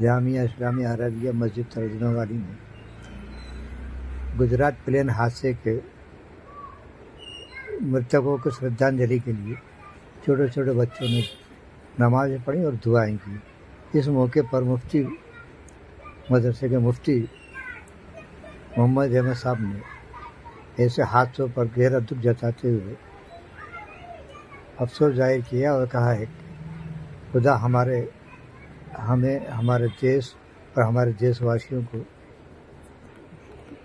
جامعہ اسلامیہ عربیہ مسجد ترجمہ والی میں گجرات پلین حادثے کے مرتکوں کو شردھانجلی کے لیے چھوٹے چھوٹے بچوں نے نمازیں پڑھی اور دعائیں کی۔ اس موقع پر مفتی مدرسے کے مفتی محمد احمد صاحب نے ایسے حادثوں پر گہرا دکھ جتاتے ہوئے افسوس ظاہر کیا اور کہا ہے کہ خدا ہمیں ہمارے دیش اور ہمارے دیش واسیوں کو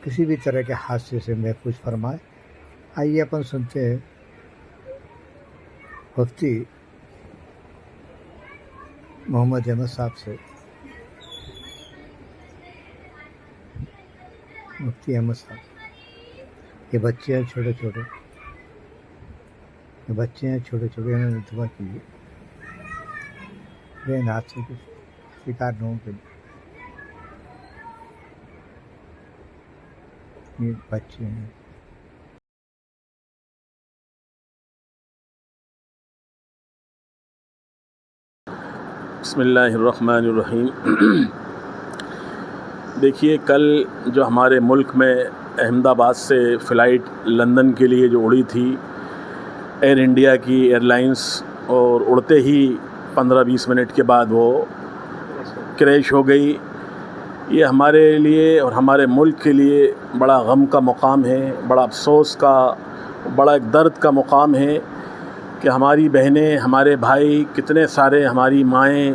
کسی بھی طرح کے حادثے سے محفوظ فرمائے۔ آئیے اپن سنتے ہیں مفتی محمد احمد صاحب سے۔ مفتی احمد صاحب، یہ بچے ہیں چھوٹے چھوٹے، انہوں نے دعا کی ہے ٹرین حادثے کے شکار لوگوں کے لیے۔ یہ بچے ہیں۔ بسم اللہ الرحمن الرحیم۔ دیکھیے، کل جو ہمارے ملک میں احمد آباد سے فلائٹ لندن کے لیے جو اڑی تھی ایئر انڈیا کی ایئر لائنس، اور اڑتے ہی 15-20 منٹ کے بعد وہ کریش ہو گئی، یہ ہمارے لیے اور ہمارے ملک کے لیے بڑا غم کا مقام ہے، بڑا افسوس کا، بڑا ایک درد کا مقام ہے کہ ہماری بہنیں، ہمارے بھائی، کتنے سارے ہماری مائیں،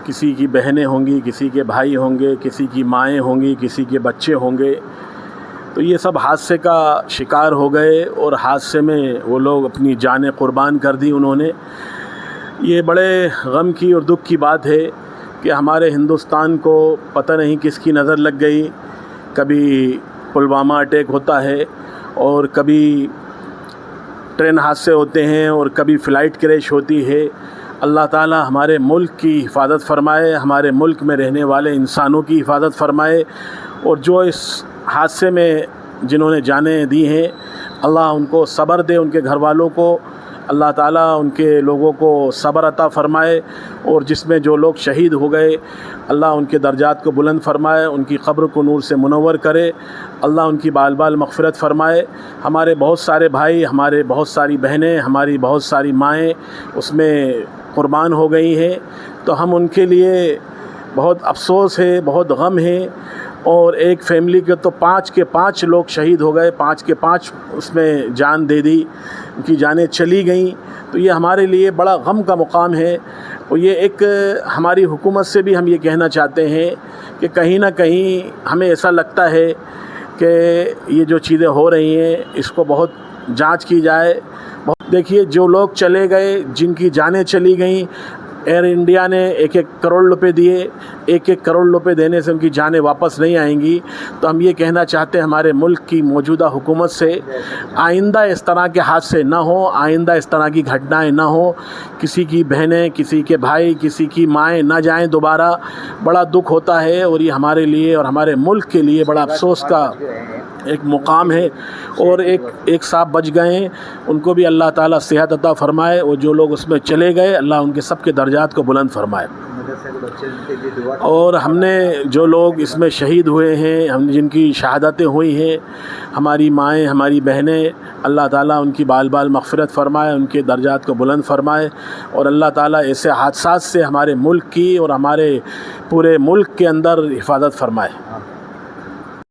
کسی کی بہنیں ہوں گی، کسی کے بھائی ہوں گے، کسی کی مائیں ہوں گی، کسی کے بچے ہوں گے، تو یہ سب حادثے کا شکار ہو گئے اور حادثے میں وہ لوگ اپنی جانیں قربان کر دی انہوں نے۔ یہ بڑے غم کی اور دکھ کی بات ہے کہ ہمارے ہندوستان کو پتہ نہیں کس کی نظر لگ گئی، کبھی پلوامہ اٹیک ہوتا ہے اور کبھی ٹرین حادثے ہوتے ہیں اور کبھی فلائٹ کریش ہوتی ہے۔ اللہ تعالی ہمارے ملک کی حفاظت فرمائے، ہمارے ملک میں رہنے والے انسانوں کی حفاظت فرمائے، اور جو اس حادثے میں جنہوں نے جانیں دی ہیں، اللہ ان کو صبر دے، ان کے گھر والوں کو اللہ تعالیٰ ان کے لوگوں کو صبر عطا فرمائے، اور جس میں جو لوگ شہید ہو گئے اللہ ان کے درجات کو بلند فرمائے، ان کی قبر کو نور سے منور کرے، اللہ ان کی بال بال مغفرت فرمائے۔ ہمارے بہت سارے بھائی، ہمارے بہت ساری بہنیں، ہماری بہت ساری مائیں اس میں قربان ہو گئی ہیں، تو ہم ان کے لیے بہت افسوس ہے، بہت غم ہے، اور ایک فیملی کے تو 5 کے 5 لوگ شہید ہو گئے، 5 کے 5 اس میں جان دے دی، ان کی جانیں چلی گئیں، تو یہ ہمارے لیے بڑا غم کا مقام ہے۔ اور یہ ایک ہماری حکومت سے بھی ہم یہ کہنا چاہتے ہیں کہ کہیں نہ کہیں ہمیں ایسا لگتا ہے کہ یہ جو چیزیں ہو رہی ہیں اس کو بہت جانچ کی جائے۔ دیکھیے، جو لوگ چلے گئے، جن کی جانیں چلی گئیں، ایئر انڈیا نے 1-1 کروڑ روپے دیے، 1-1 کروڑ روپے دینے سے ان کی جانیں واپس نہیں آئیں گی، تو ہم یہ کہنا چاہتے ہیں ہمارے ملک کی موجودہ حکومت سے، آئندہ اس طرح کے حادثے نہ ہوں، آئندہ اس طرح کی گھٹنائیں نہ ہوں، کسی کی بہنیں، کسی کے بھائی، کسی کی مائیں نہ جائیں دوبارہ۔ بڑا دکھ ہوتا ہے، اور یہ ہمارے لیے اور ہمارے ملک کے لیے بڑا افسوس کا ایک مقام ہے، اور ایک صاحب بچ گئے ہیں، ان کو بھی اللہ تعالیٰ صحت عطا فرمائے، اور جو لوگ اس میں چلے گئے اللہ ان کے سب کے درجات کو بلند فرمائے۔ اور ہم نے جو لوگ اس میں شہید ہوئے ہیں، ہم جن کی شہادتیں ہوئی ہیں، ہماری مائیں، ہماری بہنیں، اللہ تعالیٰ ان کی بال بال مغفرت فرمائے، ان کے درجات کو بلند فرمائے، اور اللہ تعالیٰ ایسے حادثات سے ہمارے ملک کی اور ہمارے پورے ملک کے اندر حفاظت فرمائے۔